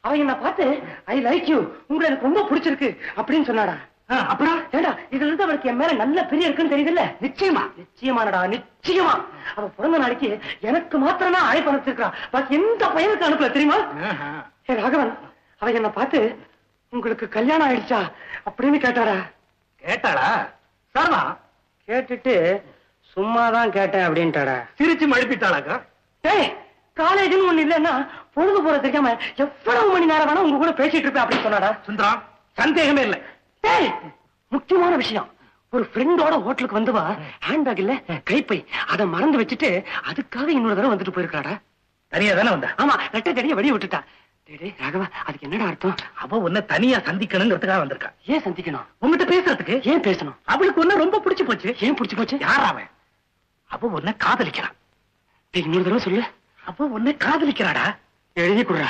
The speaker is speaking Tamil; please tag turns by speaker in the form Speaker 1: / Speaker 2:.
Speaker 1: அவ என்ன பார்த்து ஐ லைக் யூ, உங்களை எனக்கு ரொம்ப பிடிச்சிருக்கு அப்படின்னு சொன்னாடா. அப்புறம் ஏடா இதுல இருந்து அவளுக்கு என் மேல நல்ல பெரிய இருக்குன்னு தெரியுதுல்ல? நிச்சயமா நிச்சயமானடா, நிச்சயமா. அவ பிறந்த நாளைக்கு எனக்கு மாத்திரம் தான் அழைப்பு அனுப்பிச்சிருக்கா, பாக்கி எந்த பையனுக்கு அனுப்பல தெரியுமா? ஏ ராகவன், அவ என்ன பார்த்து உங்களுக்கு கல்யாணம் ஆயிடுச்சா அப்படின்னு கேட்டாடா.
Speaker 2: கேட்டாளா? சாரா
Speaker 1: கேட்டுட்டு சும்மாதான் கேட்டேன் அப்படின்ட்டாடா.
Speaker 2: சிரிச்சு மழுப்பிட்டாளாக்கா?
Speaker 1: டேய், காலேஜ்னு ஒண்ணு இல்லன்னா பொழுது போற தெரியாம எவ்வளவு மணி நேரம் வேணா உங்க கூட பேசிட்டு இருப்பேன் அப்படின்னு சொன்னாடா.
Speaker 2: சுந்தரா, சந்தேகமே இல்லை.
Speaker 1: டேய், முக்கியமான விஷயம், ஒரு ஃப்ரெண்டோட ஹோட்டலுக்கு வந்தவா ஹேண்ட்பேக் இல்ல கைப்பை அதை மறந்து வச்சுட்டு அதுக்காக இன்னொரு தடவை வந்துட்டு போயிருக்காடா.
Speaker 2: தனியா தானே வந்தா?
Speaker 1: ஆமா, ரெட்டை தடிய வெளியே விட்டுட்டா. டேய் ராகவா, அதுக்கு என்னடா அர்த்தம்?
Speaker 2: அவ உன்னை தனியா சந்திக்கணுங்கிறதுக்காக வந்திருக்கா.
Speaker 1: ஏன் சந்திக்கணும்?
Speaker 2: உங்ககிட்ட பேசுறதுக்கு.
Speaker 1: ஏன் பேசணும்?
Speaker 2: அவளுக்கு ஒன்ன ரொம்ப பிடிச்சு போச்சு.
Speaker 1: ஏன் பிடிச்சு போச்சு?
Speaker 2: யார் அவன்? அவ உன்னை காதலிக்கிறான்.
Speaker 1: இன்னொரு தடவை சொல்லு.
Speaker 2: அவ உன்னை காதலிக்கிறாடா.
Speaker 1: எழுதி கொடுறா.